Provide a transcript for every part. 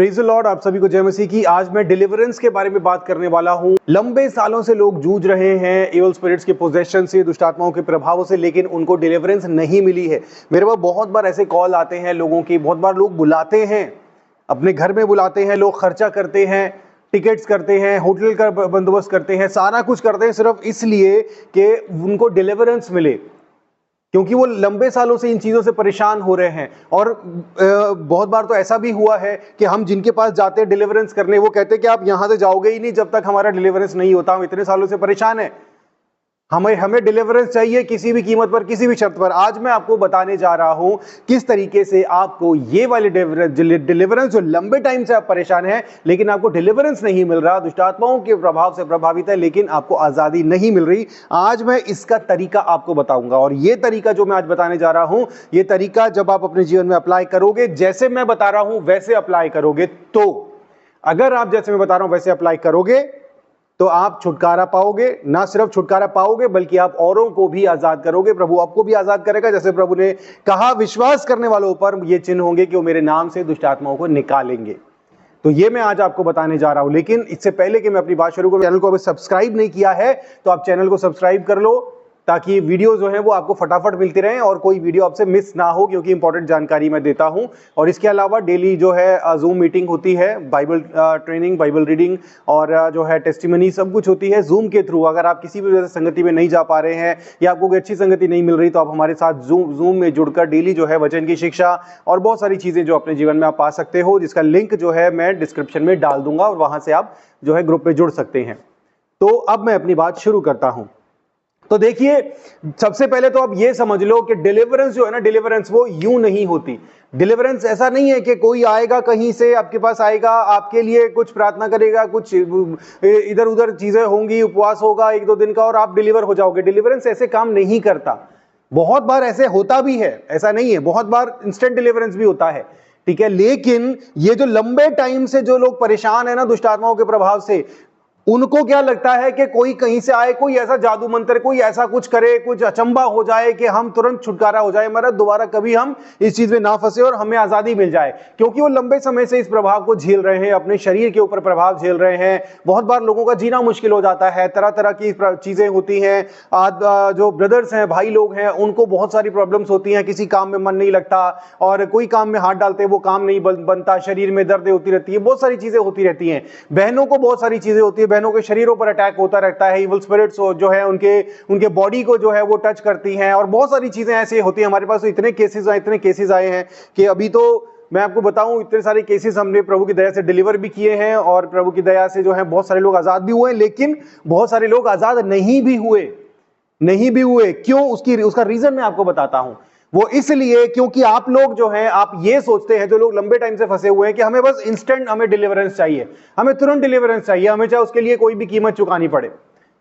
Praise the Lord. आप सभी को जय मसीह की। आज मैं डिलीवरेंस के बारे में बात करने वाला हूं। लंबे सालों से लोग जूझ रहे हैं इविल स्पिरिट्स के पोजेशन से, दुष्ट आत्माओं के प्रभावों से, लेकिन उनको डिलीवरेंस नहीं मिली है। मेरे पास बहुत बार ऐसे कॉल आते हैं लोगों की, बहुत बार लोग बुलाते हैं, अपने घर में बुलाते हैं, लोग खर्चा करते हैं, टिकट्स करते हैं, होटल का बंदोबस्त करते हैं, सारा कुछ करते हैं सिर्फ इसलिए कि उनको डिलीवरेंस मिले, क्योंकि वो लंबे सालों से इन चीज़ों से परेशान हो रहे हैं। और बहुत बार तो ऐसा भी हुआ है कि हम जिनके पास जाते हैं डिलीवरेंस करने, वो कहते हैं कि आप यहां से जाओगे ही नहीं जब तक हमारा डिलीवरेंस नहीं होता, हम इतने सालों से परेशान हैं, हमें डिलीवरेंस चाहिए किसी भी कीमत पर, किसी भी शर्त पर। आज मैं आपको बताने जा रहा हूं किस तरीके से आपको ये वाली डिलीवरेंस, जो लंबे टाइम से आप परेशान हैं लेकिन आपको डिलीवरेंस नहीं मिल रहा, दुष्ट आत्माओं के प्रभाव से प्रभावित है लेकिन आपको आजादी नहीं मिल रही, आज मैं इसका तरीका आपको बताऊंगा। और ये तरीका जो मैं आज बताने जा रहा हूं, ये तरीका जब आप अपने जीवन में अप्लाई करोगे, जैसे मैं बता रहा हूं वैसे अप्लाई करोगे, तो अगर आप जैसे मैं बता रहा हूं वैसे अप्लाई करोगे तो आप छुटकारा पाओगे। ना सिर्फ छुटकारा पाओगे बल्कि आप औरों को भी आजाद करोगे। प्रभु आपको भी आजाद करेगा, जैसे प्रभु ने कहा, विश्वास करने वालों पर ये चिन्ह होंगे कि वो मेरे नाम से दुष्ट आत्माओं को निकालेंगे। तो ये मैं आज आपको बताने जा रहा हूं। लेकिन इससे पहले कि मैं अपनी बात शुरू करूं, चैनल को अभी सब्सक्राइब नहीं किया है तो आप चैनल को सब्सक्राइब कर लो, ताकि वीडियो जो है वो आपको फटाफट मिलती रहे और कोई वीडियो आपसे मिस ना हो, क्योंकि इंपॉर्टेंट जानकारी मैं देता हूं। और इसके अलावा डेली जो है जूम मीटिंग होती है, बाइबल ट्रेनिंग, बाइबल रीडिंग और जो है टेस्टिमनी, सब कुछ होती है जूम के थ्रू। अगर आप किसी भी वजह से संगति में नहीं जा पा रहे हैं या आपको कोई अच्छी संगति नहीं मिल रही, तो आप हमारे साथ जूम में जुड़कर डेली जो है वचन की शिक्षा और बहुत सारी चीजें जो अपने जीवन में आप पा सकते हो, जिसका लिंक जो है मैं डिस्क्रिप्शन में डाल दूंगा और वहां से आप जो है ग्रुप में जुड़ सकते हैं। तो अब मैं अपनी बात शुरू करता हूं। तो देखिए, सबसे पहले तो आप ये समझ लो कि डिलीवरेंस जो है ना, डिलीवरेंस वो यूं नहीं होती। डिलीवरेंस ऐसा नहीं है कि कोई आएगा कहीं से आपके पास आएगा, आपके लिए कुछ प्रार्थना करेगा, कुछ इधर उधर चीजें होंगी, उपवास होगा एक दो दिन का और आप डिलीवर हो जाओगे। डिलीवरेंस ऐसे काम नहीं करता। बहुत बार ऐसे होता भी है, ऐसा नहीं है, बहुत बार इंस्टेंट डिलीवरेंस भी होता है, ठीक है। लेकिन ये जो लंबे टाइम से जो लोग परेशान है ना दुष्ट आत्माओं के प्रभाव से, उनको क्या लगता है कि कोई कहीं से आए, कोई ऐसा जादू मंत्र, कोई ऐसा कुछ करे, कुछ अचंबा हो जाए कि हम तुरंत छुटकारा हो जाए, हमारा दोबारा कभी हम इस चीज में ना फंसे और हमें आजादी मिल जाए। क्योंकि वो लंबे समय से इस प्रभाव को झेल रहे हैं, अपने शरीर के ऊपर प्रभाव झेल रहे हैं। बहुत बार लोगों का जीना मुश्किल हो जाता है, तरह तरह की चीजें होती हैं। जो ब्रदर्स हैं, भाई लोग हैं, उनको बहुत सारी प्रॉब्लम्स होती हैं, किसी काम में मन नहीं लगता और कोई काम में हाथ डालते वो काम नहीं बनता, शरीर में दर्द होती रहती है, बहुत सारी चीजें होती रहती हैं। बहनों को बहुत सारी चीजें होती है, बहनों के शरीरों पर अटैक होता रहता है, इविल स्पिरिट्स जो है उनके बॉडी को जो है वो टच करती हैं और बहुत सारी चीजें ऐसी होती हैं। हमारे पास तो इतने केसेस आए हैं कि अभी तो मैं आपको बताऊं, इतने सारे केसेस हमने प्रभु की दया से डिलीवर भी किए हैं और प्रभु की दया से जो है बहुत सारे लोग आजाद भी हुए, लेकिन बहुत सारे लोग आजाद नहीं भी हुए। क्यों? उसका रीजन मैं आपको बताता हूं। वो इसलिए क्योंकि आप लोग जो हैं, आप ये सोचते हैं, जो लोग लंबे टाइम से फंसे हुए हैं, कि हमें बस इंस्टेंट हमें डिलीवरेंस चाहिए, हमें तुरंत डिलीवरेंस चाहिए, हमें चाहे उसके लिए कोई भी कीमत चुकानी पड़े,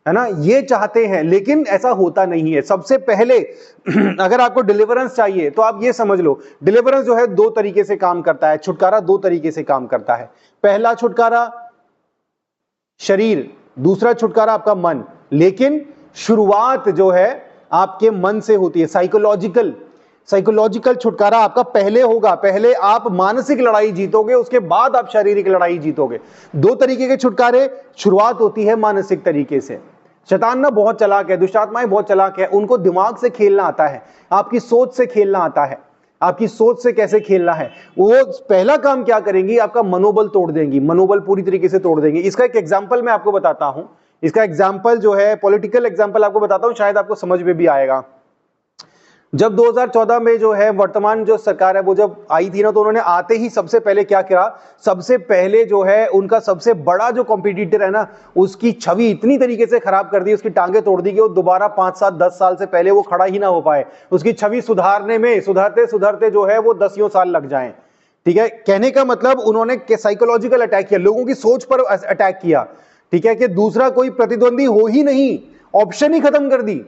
है ना, ये चाहते हैं। लेकिन ऐसा होता नहीं है। सबसे पहले अगर आपको डिलीवरेंस चाहिए तो आप ये समझ लो, डिलीवरेंस जो है दो तरीके से काम करता है, छुटकारा दो तरीके से काम करता है। पहला छुटकारा शरीर, दूसरा छुटकारा आपका मन। लेकिन शुरुआत जो है आपके मन से होती है। साइकोलॉजिकल छुटकारा आपका पहले होगा। पहले आप मानसिक लड़ाई जीतोगे, उसके बाद आप शारीरिक लड़ाई जीतोगे। दो तरीके के छुटकारे, शुरुआत होती है मानसिक तरीके से। शैतान ना बहुत चालाक है, दुष्ट आत्माएं बहुत चालाक है, उनको दिमाग से खेलना आता है, आपकी सोच से खेलना आता है। आपकी सोच से कैसे खेलना है, वो पहला काम क्या करेंगी, आपका मनोबल तोड़ देंगी, मनोबल पूरी तरीके से तोड़ देंगी। इसका एक एग्जाम्पल मैं आपको बताता हूं। इसका एग्जाम्पल जो है पॉलिटिकल एग्जाम्पल आपको बताता हूं, शायद आपको समझ में भी आएगा। जब 2014 में जो है वर्तमान जो सरकार है वो जब आई थी ना, तो उन्होंने आते ही सबसे पहले क्या किया, सबसे पहले जो है उनका सबसे बड़ा जो कॉम्पिटिटर है ना, उसकी छवि इतनी तरीके से खराब कर दी, उसकी टांगे तोड़ दी कि वो दोबारा 5 7 10 साल से पहले वो खड़ा ही ना हो पाए। उसकी छवि सुधारने में सुधरते जो है वो 10 साल लग जाएं। ठीक है, कहने का मतलब उन्होंने साइकोलॉजिकल अटैक किया, लोगों की सोच पर अटैक किया। ठीक है, कि दूसरा कोई प्रतिद्वंदी हो ही नहीं, ऑप्शन ही खत्म कर दी।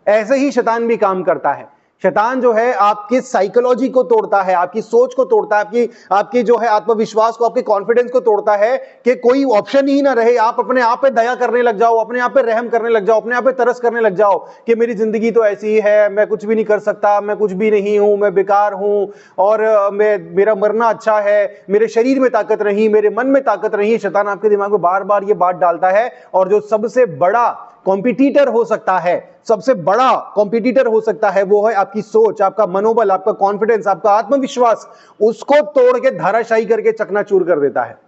ऐसे ही शैतान भी काम करता है शैतान जो है आपकी साइकोलॉजी को तोड़ता है, आपकी सोच को तोड़ता है, आपकी जो है आत्मविश्वास को, आपके कॉन्फिडेंस को तोड़ता है कि कोई ऑप्शन ही ना रहे, आप अपने आप पे दया करने लग जाओ, अपने आप पे रहम करने लग जाओ, अपने आप पे तरस करने लग जाओ कि मेरी जिंदगी तो ऐसी ही है, मैं कुछ भी नहीं कर सकता, मैं कुछ भी नहीं हूं, मैं बेकार हूं, और मेरा मरना अच्छा है, मेरे शरीर में ताकत नहीं, मेरे मन में ताकत नहीं। शैतान आपके दिमाग में बार बार ये बात डालता है। और जो सबसे बड़ा कॉम्पिटिटर हो सकता है, सबसे बड़ा कॉम्पिटिटर हो सकता है, वो है आपकी सोच, आपका मनोबल, आपका कॉन्फिडेंस, आपका आत्मविश्वास। उसको तोड़ के धराशायी करके चकनाचूर कर देता है,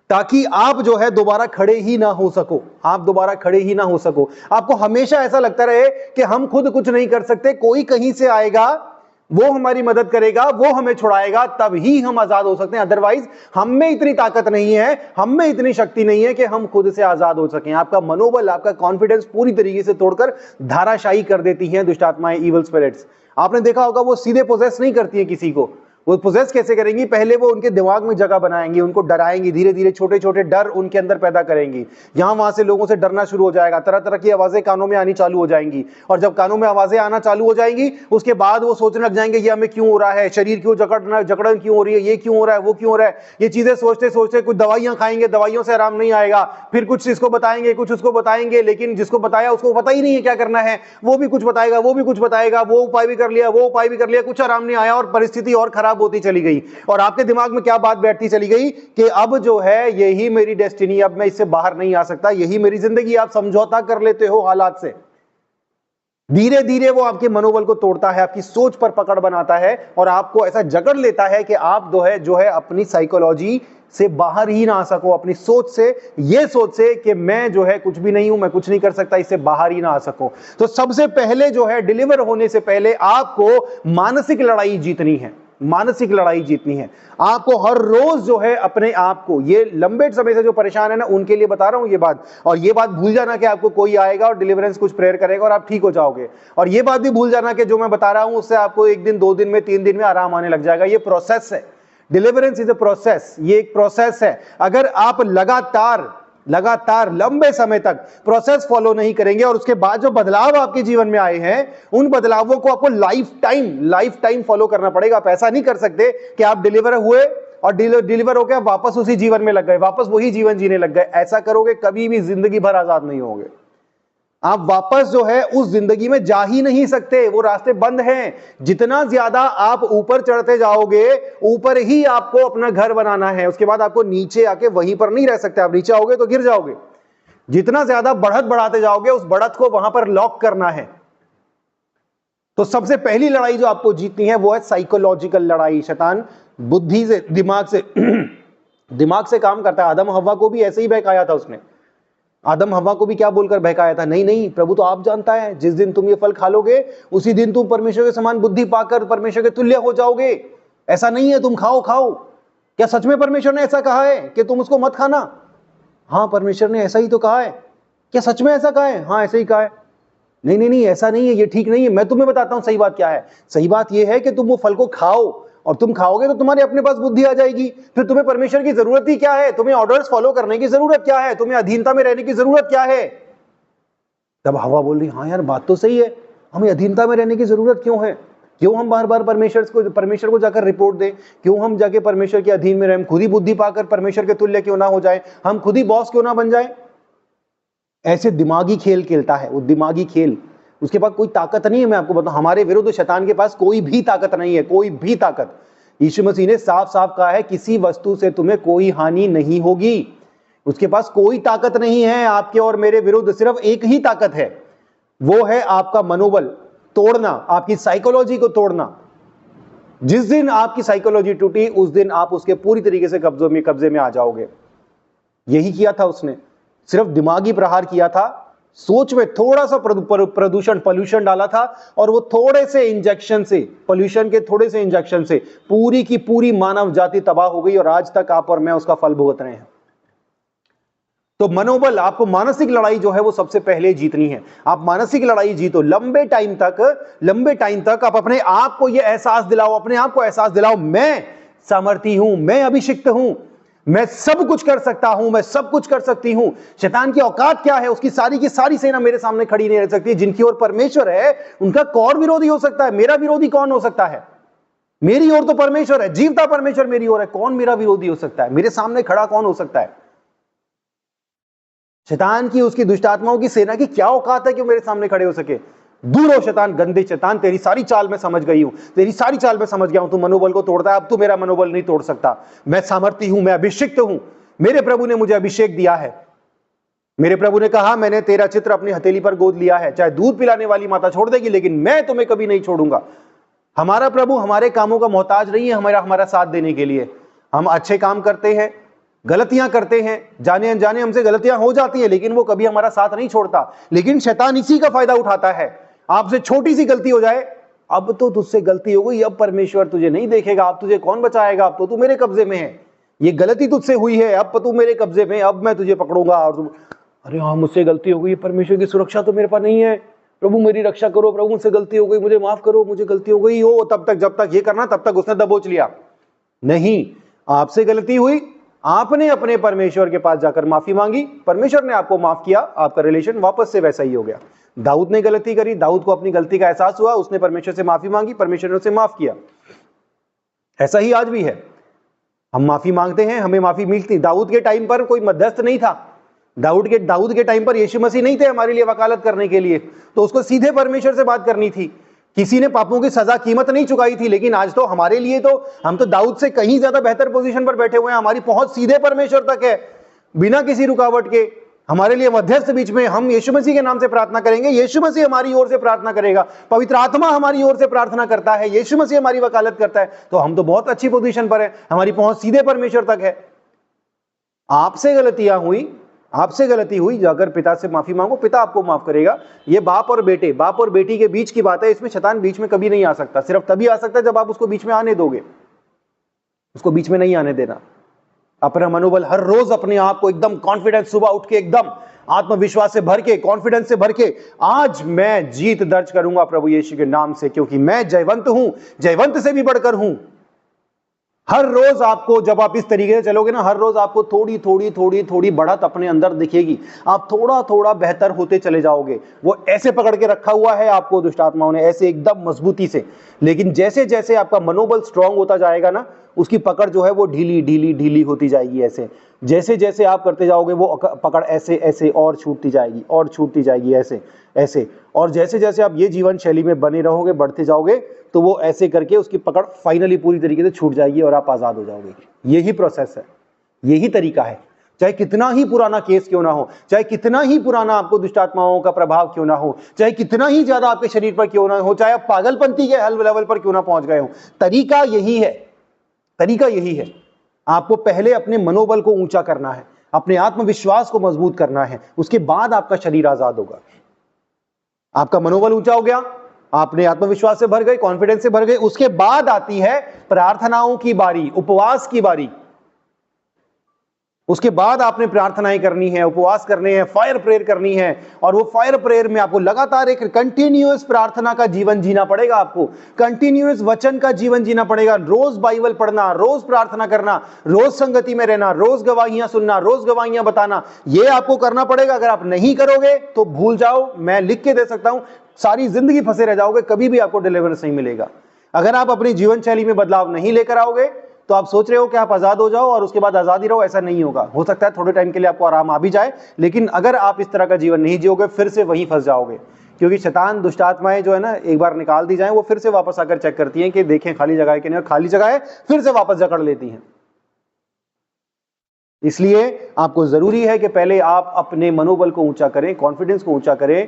ताकि आप जो है दोबारा खड़े ही ना हो सको, आप दोबारा खड़े ही ना हो सको। आपको हमेशा ऐसा लगता रहे कि हम खुद कुछ नहीं कर सकते, कोई कहीं से आएगा, वो हमारी मदद करेगा, वो हमें छुड़ाएगा, तब ही हम आजाद हो सकते हैं। अदरवाइज हम में इतनी ताकत नहीं है, हम में इतनी शक्ति नहीं है कि हम खुद से आजाद हो सकें। आपका मनोबल, आपका कॉन्फिडेंस पूरी तरीके से तोड़कर धाराशायी कर देती हैं दुष्ट आत्माएं, इविल स्पिरिट्स। आपने देखा होगा वो सीधे पोजेस नहीं करती है किसी को। वो पोजेस कैसे करेंगी? पहले वो उनके दिमाग में जगह बनाएंगी, उनको डराएंगी, धीरे धीरे छोटे छोटे डर उनके अंदर पैदा करेंगी। यहां वहां से लोगों से डरना शुरू हो जाएगा, तरह तरह की आवाजें कानों में आनी चालू हो जाएंगी। और जब कानों में आवाजें आना चालू हो जाएंगी, उसके बाद वो सोचने लग जाएंगे ये हमें क्यों हो रहा है, शरीर क्यों जकड़न क्यों हो रही है, ये क्यों हो रहा है, वो क्यों हो रहा है। ये चीजें सोचते सोचते कुछ दवाइयां खाएंगे, दवाइयों से आराम नहीं आएगा, फिर कुछ इसको बताएंगे, कुछ उसको बताएंगे, लेकिन जिसको बताया उसको पता ही नहीं है क्या करना है। वो भी कुछ बताएगा, वो भी कुछ बताएगा, वो उपाय भी कर लिया, वो उपाय भी कर लिया, कुछ आराम नहीं आया और परिस्थिति और खराब होती चली गई। और आपके दिमाग में क्या बात बैठती चली गई कि अब जो है यही मेरी डेस्टिनी, अब मैं इससे बाहर नहीं आ सकता, यही मेरी जिंदगी। आप समझौता कर लेते हो हालात से। धीरे धीरे वो आपके मनोबल को तोड़ता है, आपकी सोच पर पकड़ बनाता है और आपको ऐसा जकड़ लेता है कि आप जो है अपनी साइकोलॉजी से बाहर ही ना आ सको, अपनी सोच से, ये सोच से कि मैं जो है कुछ भी नहीं हूं, मैं कुछ नहीं कर सकता, इससे बाहर ही ना आ सको। तो सबसे पहले जो है डिलीवर होने से पहले आपको मानसिक लड़ाई जीतनी है, मानसिक लड़ाई जीतनी है। आपको हर रोज जो है अपने आप को, ये लंबे समय से जो परेशान है ना, उनके लिए बता रहा हूं ये बात। और ये बात भूल जाना कि आपको कोई आएगा और डिलीवरेंस कुछ प्रेयर करेगा और आप ठीक हो जाओगे। और ये बात भी भूल जाना कि जो मैं बता रहा हूं उससे आपको 1 दिन 2 दिन में 3 दिन में आराम आने लग जाएगा। ये प्रोसेस है, डिलीवरेंस इज अ प्रोसेस, ये एक प्रोसेस है। अगर आप लगातार लंबे समय तक प्रोसेस फॉलो नहीं करेंगे और उसके बाद जो बदलाव आपके जीवन में आए हैं, उन बदलावों को आपको लाइफ टाइम फॉलो करना पड़ेगा। आप ऐसा नहीं कर सकते कि आप डिलीवर हुए और डिलीवर होकर वापस उसी जीवन में लग गए, वापस वही जीवन जीने लग गए। ऐसा करोगे कभी भी जिंदगी भर आजाद नहीं होगे। आप वापस जो है उस जिंदगी में जा ही नहीं सकते, वो रास्ते बंद हैं। जितना ज्यादा आप ऊपर चढ़ते जाओगे, ऊपर ही आपको अपना घर बनाना है, उसके बाद आपको नीचे आके वहीं पर नहीं रह सकते। आप नीचे आओगे तो गिर जाओगे। जितना ज्यादा बढ़त बढ़ाते जाओगे, उस बढ़त को वहां पर लॉक करना है। तो सबसे पहली लड़ाई जो आपको जीतनी है वो है साइकोलॉजिकल लड़ाई। शैतान बुद्धि से, दिमाग से काम करता है। आदम हव्वा को भी ऐसे ही बहकाया था उसने। आदम हव्वा को भी क्या बोलकर बहकाया था? नहीं प्रभु तो आप जानता है, जिस दिन तुम ये फल खा लोगे उसी दिन तुम परमेश्वर के समान बुद्धि पाकर परमेश्वर के तुल्य हो जाओगे। ऐसा नहीं है, तुम खाओ। क्या सच में परमेश्वर ने ऐसा कहा है कि तुम उसको मत खाना? हाँ, परमेश्वर ने ऐसा ही तो कहा है। क्या सच में ऐसा कहा है? हाँ, ऐसा ही कहा है। नहीं, ऐसा नहीं है, ये ठीक नहीं है। मैं तुम्हें बताता हूं सही बात क्या है। सही बात यह है कि तुम वो फल को खाओ, और तुम खाओगे तो तुम्हारे अपने पास बुद्धि आ जाएगी। फिर तुम्हें परमेश्वर की जरूरत ही क्या है? तुम्हें ऑर्डर्स फॉलो करने की जरूरत क्या है? तुम्हें अधीनता में रहने की जरूरत क्या है? तब हवा बोल रही, हाँ यार बात तो सही है, हमें अधीनता में रहने की जरूरत क्यों है? क्यों हम बार बार परमेश्वर को जाकर रिपोर्ट दें? क्यों हम जाके परमेश्वर के अधीन में रहें? खुद ही बुद्धि पाकर परमेश्वर के तुल्य क्यों ना हो जाए? हम खुद ही बॉस क्यों ना बन जाए? ऐसे दिमागी खेल खेलता है वो, दिमागी खेल। उसके पास कोई ताकत नहीं है। मैं आपको बताऊं, हमारे विरुद्ध शैतान के पास कोई भी ताकत नहीं है, कोई भी ताकत। यीशु मसीह ने साफ साफ कहा है, किसी वस्तु से तुम्हें कोई हानि नहीं होगी। उसके पास कोई ताकत नहीं है आपके और मेरे विरुद्ध। सिर्फ एक ही ताकत है, वो है आपका मनोबल तोड़ना, आपकी साइकोलॉजी को तोड़ना। जिस दिन आपकी साइकोलॉजी टूटी, उस दिन आप उसके पूरी तरीके से कब्जे में आ जाओगे। यही किया था उसने, सिर्फ दिमागी प्रहार किया था। सोच में थोड़ा सा पोल्यूशन डाला था, और वो थोड़े से इंजेक्शन से, पोल्यूशन के थोड़े से इंजेक्शन से पूरी की पूरी मानव जाति तबाह हो गई, और आज तक आप और मैं उसका फल भुगत रहे हैं। तो मनोबल, आपको मानसिक लड़ाई जो है वो सबसे पहले जीतनी है। आप मानसिक लड़ाई जीतो। लंबे टाइम तक आप अपने आप को ये एहसास दिलाओ, अपने आप को एहसास दिलाओ, मैं सामर्थी हूं, मैं अभिषिक्त हूं, मैं सब कुछ कर सकता हूं, मैं सब कुछ कर सकती हूं। शैतान की औकात क्या है? उसकी सारी की सारी सेना मेरे सामने खड़ी नहीं रह सकती। जिनकी ओर परमेश्वर है उनका कौन विरोधी हो सकता है? मेरा विरोधी कौन हो सकता है? मेरी ओर तो परमेश्वर है, जीवता परमेश्वर मेरी ओर है, कौन मेरा विरोधी हो सकता है? मेरे सामने खड़ा कौन हो सकता है? शैतान की, उसकी दुष्ट आत्माओं की सेना की क्या औकात है कि वो मेरे सामने खड़े हो सके? दूर हो शैतान, गंदे शैतान, तेरी सारी चाल मैं समझ गई हूं, तेरी सारी चाल मैं समझ गया हूं। तू मनोबल को तोड़ता है, अब तू मेरा मनोबल नहीं तोड़ सकता। मैं सामर्थी हूं, मैं अभिषिक्त हूं, मेरे प्रभु ने मुझे अभिषेक दिया है। मेरे प्रभु ने कहा, मैंने तेरा चित्र अपनी हथेली पर गोद लिया है। चाहे दूध पिलाने वाली माता छोड़ देगी, लेकिन मैं तुम्हें कभी नहीं छोड़ूंगा। हमारा प्रभु हमारे कामों का मोहताज नहीं है हमारा साथ देने के लिए। हम अच्छे काम करते हैं, गलतियां करते हैं, जाने अनजाने हमसे गलतियां हो जाती है, लेकिन वो कभी हमारा साथ नहीं छोड़ता। लेकिन शैतान इसी का फायदा उठाता है। आपसे छोटी सी गलती हो जाए, अब तो तुझसे गलती हो गई, अब परमेश्वर तुझे नहीं देखेगा, अब तुझे कौन बचाएगा, अब तो तू मेरे कब्जे में है। ये गलती तुझसे हुई है, अब तू मेरे कब्जे में, अब मैं तुझे पकड़ूंगा। और अरे हाँ, मुझसे गलती हो गई, परमेश्वर की सुरक्षा तो मेरे पास नहीं है, प्रभु मेरी रक्षा करो, प्रभु मुझसे गलती हो गई, मुझे माफ करो, मुझे गलती हो गई हो। तब तक, जब तक ये करना, तब तक उसने दबोच लिया। नहीं, आपसे गलती हुई, आपने अपने परमेश्वर के पास जाकर माफी मांगी, परमेश्वर ने आपको माफ किया, आपका रिलेशन वापस से वैसा ही हो गया। दाऊद ने गलती करी, दाऊद को अपनी गलती का एहसास हुआ, उसने परमेश्वर से माफी मांगी, परमेश्वर ने उसे माफ किया। ऐसा ही आज भी है, हम माफी मांगते हैं, हमें माफी मिलती। दाऊद के टाइम पर कोई मध्यस्थ नहीं था, दाऊद के टाइम पर यीशु मसीह नहीं थे हमारे लिए वकालत करने के लिए, तो उसको सीधे परमेश्वर से बात करनी थी। किसी ने पापों की सजा कीमत नहीं चुकाई थी। लेकिन आज तो हमारे लिए तो, हम तो दाऊद से कहीं ज्यादा बेहतर पोजीशन पर बैठे हुए हैं। हमारी पहुंच सीधे परमेश्वर तक है, बिना किसी रुकावट के। हमारे लिए मध्यस्थ बीच में, हम यीशु मसीह के नाम से प्रार्थना करेंगे, यीशु मसीह हमारी ओर से प्रार्थना करेगा, पवित्र आत्मा हमारी ओर से प्रार्थना करता है, यीशु मसीह हमारी वकालत करता है। तो हम तो बहुत अच्छी पोजीशन पर है, हमारी पहुंच सीधे परमेश्वर तक है। आपसे गलतियां हुई, आपसे गलती हुई, जाकर पिता से माफी मांगो, पिता आपको माफ करेगा। ये बाप और बेटे, बाप और बेटी के बीच की बात है, इसमें शैतान बीच में कभी नहीं आ सकता। सिर्फ तभी आ सकता है जब आप उसको बीच में आने दोगे, उसको बीच में नहीं आने देना। अपना मनोबल हर रोज, अपने आप को एकदम कॉन्फिडेंस, सुबह उठ के एकदम आत्मविश्वास से भर के, कॉन्फिडेंस से भर के, आज मैं जीत दर्ज करूंगा प्रभु यीशु के नाम से, क्योंकि मैं जयवंत हूं, जयवंत से भी बढ़कर हूं। हर रोज आपको, जब आप इस तरीके से चलोगे ना, हर रोज आपको थोड़ी थोड़ी थोड़ी थोड़ी बढ़त अपने अंदर दिखेगी। आप थोड़ा थोड़ा बेहतर होते चले जाओगे। वो ऐसे पकड़ के रखा हुआ है आपको दुष्ट आत्माओं ने, ऐसे एकदम मजबूती से। लेकिन जैसे जैसे आपका मनोबल स्ट्रांग होता जाएगा ना, उसकी पकड़ जो है वो ढीली ढीली ढीली होती जाएगी। ऐसे जैसे जैसे आप करते जाओगे, वो पकड़ ऐसे ऐसे और छूटती जाएगी, और छूटती जाएगी, ऐसे ऐसे। और जैसे जैसे आप ये जीवन शैली में बने रहोगे, बढ़ते जाओगे, तो वो ऐसे करके उसकी पकड़ फाइनली पूरी तरीके से छूट जाएगी और आप आजाद हो जाओगे। यही प्रोसेस है, यही तरीका है। चाहे कितना ही पुराना केस क्यों ना हो, चाहे कितना ही पुराना आपको दुष्ट आत्माओं का प्रभाव क्यों ना हो, चाहे कितना ही ज्यादा आपके शरीर पर क्यों ना हो, चाहे आप पागलपंती के हल लेवल पर क्यों ना पहुंच गए हो, तरीका यही है, तरीका यही है। आपको पहले अपने मनोबल को ऊंचा करना है, अपने आत्मविश्वास को मजबूत करना है, उसके बाद आपका शरीर आजाद होगा। आपका मनोबल ऊंचा हो गया, आपने आत्मविश्वास से भर गए, कॉन्फिडेंस से भर गए, उसके बाद आती है प्रार्थनाओं की बारी, उपवास की बारी। उसके बाद आपने प्रार्थनाएं करनी है, उपवास करने हैं, फायर प्रेयर करनी है। और वो फायर प्रेयर में आपको लगातार एक कंटिन्यूअस प्रार्थना का जीवन जीना पड़ेगा, आपको कंटिन्यूअस वचन का जीवन जीना पड़ेगा। रोज बाइबल पढ़ना, रोज प्रार्थना करना, रोज संगति में रहना, रोज गवाहियां सुनना, रोज गवाहियां बताना, ये आपको करना पड़ेगा। अगर आप नहीं करोगे तो भूल जाओ, मैं लिख के दे सकता हूं, सारी जिंदगी फंसे रह जाओगे, कभी भी आपको डिलीवरेंस नहीं मिलेगा। अगर आप अपनी जीवन शैली में बदलाव नहीं लेकर आओगे तो आप सोच रहे हो कि आप आजाद हो जाओ और उसके बाद आजादी रहो, ऐसा नहीं होगा। हो सकता है थोड़े टाइम के लिए आपको आराम आ भी जाए, लेकिन अगर आप इस तरह का जीवन नहीं जियोगे, फिर से वहीं फंस जाओगे। क्योंकि शैतान, दुष्ट आत्माएं जो है ना, एक बार निकाल दी जाए, वो फिर से वापस आकर चेक करती हैं कि देखें खाली जगह है कि नहीं, और खाली जगह है फिर से वापस जकड़ लेती हैं। इसलिए आपको जरूरी है कि पहले आप अपने मनोबल को ऊंचा करें, कॉन्फिडेंस को ऊंचा करें,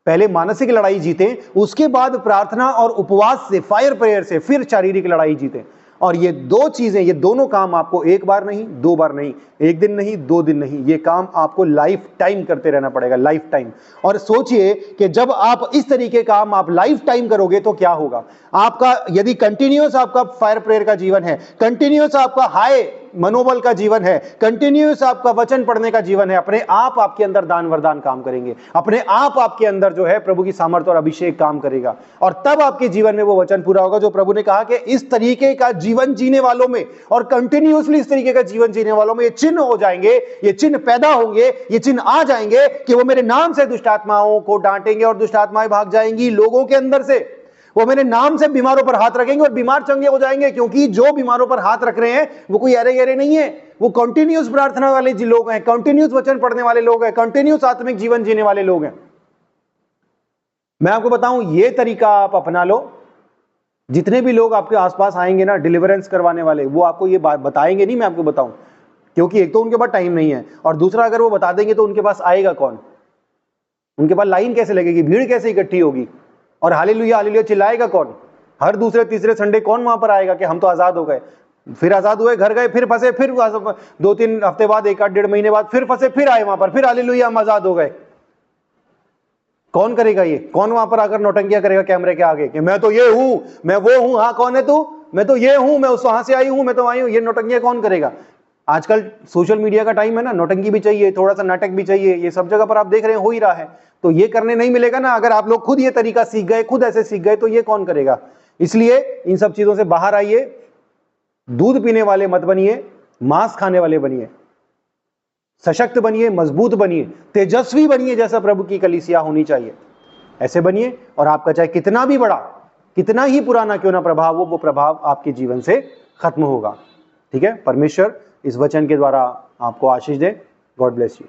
पहले मानसिक लड़ाई जीतें, उसके बाद प्रार्थना और उपवास से, फायर प्रेयर से, फिर शारीरिक लड़ाई जीतें। और ये दो चीजें, ये दोनों काम आपको एक बार नहीं, दो बार नहीं, एक दिन नहीं, दो दिन नहीं, ये काम आपको लाइफ टाइम करते रहना पड़ेगा, लाइफ टाइम। और सोचिए कि जब आप इस तरीके का काम आप लाइफ टाइम करोगे तो क्या होगा आपका। यदि कंटिन्यूअस आपका फायर प्रेयर का जीवन है, कंटिन्यूअस आपका हाई मनोबल का जीवन है, कंटिन्यूस आपका वचन पढ़ने का जीवन है, अपने आप आपके अंदर दान वरदान काम करेंगे, अपने आप आपके अंदर जो है प्रभु की सामर्थ्य और अभिषेक काम करेगा, और तब आपके जीवन में वो वचन पूरा होगा जो प्रभु ने कहा कि इस तरीके का जीवन जीने वालों में और कंटिन्यूसली इस तरीके का जीवन जीने वालों में ये चिन्ह हो जाएंगे, ये चिन्ह पैदा होंगे, ये चिन्ह आ जाएंगे कि वो मेरे नाम से दुष्ट आत्माओं को डांटेंगे और दुष्ट आत्माएं भाग जाएंगी लोगों के अंदर से। वो मेरे नाम से बीमारों पर हाथ रखेंगे और बीमार चंगे हो जाएंगे, क्योंकि जो बीमारों पर हाथ रख रहे हैं वो कोई अरे गहरे नहीं है, वो कंटिन्यूस प्रार्थना वाले लोग हैं, कंटिन्यूस वचन पढ़ने वाले लोग हैं, कंटिन्यूस आत्मिक जीवन जीने वाले लोग हैं। मैं आपको बताऊं, ये तरीका आप अपना लो, जितने भी लोग आपके आसपास आएंगे ना डिलीवरेंस करवाने वाले, वो आपको ये बात बताएंगे नहीं, मैं आपको बताऊं, क्योंकि एक तो उनके पास टाइम नहीं है, और दूसरा अगर वो बता देंगे तो उनके पास आएगा कौन, उनके पास लाइन कैसे लगेगी, भीड़ कैसे इकट्ठी होगी, और हालेलुया हालेलुया चिल्लाएगा कौन? हर दूसरे तीसरे संडे कौन वहां पर आएगा कि हम तो आजाद हो गए, फिर आजाद हुए, घर गए, फिर फंसे, फिर 2-3 हफ्ते बाद, 1-8 महीने बाद फिर फंसे, फिर आए वहां पर, फिर हालेलुया हम आजाद हो गए। कौन करेगा ये? कौन वहां पर आकर नौटंकियां करेगा कैमरे के आगे कि मैं तो ये हूं, मैं वो हूं? हाँ, कौन है तू? मैं तो ये हूं, मैं उस वहां से आई हूं, मैं तो आई हूं। ये नौटंकियां कौन करेगा? आजकल सोशल मीडिया का टाइम है ना, नौटंकी भी चाहिए, थोड़ा सा नाटक भी चाहिए, ये सब जगह पर आप देख रहे हैं हो ही रहा है। तो ये करने नहीं मिलेगा ना, अगर आप लोग खुद ये तरीका सीख गए, खुद ऐसे सीख गए, तो ये कौन करेगा? इसलिए इन सब चीजों से बाहर आइए, दूध पीने वाले मत बनिए, मांस खाने वाले बनिए, सशक्त बनिए, मजबूत बनिए, तेजस्वी बनिए, जैसा प्रभु की कलीसिया होनी चाहिए ऐसे बनिए, और आपका चाहे कितना भी बड़ा, कितना ही पुराना क्यों ना प्रभाव हो, वो प्रभाव आपके जीवन से खत्म होगा। ठीक है? परमेश्वर इस वचन के द्वारा आपको आशीष दे। God bless you.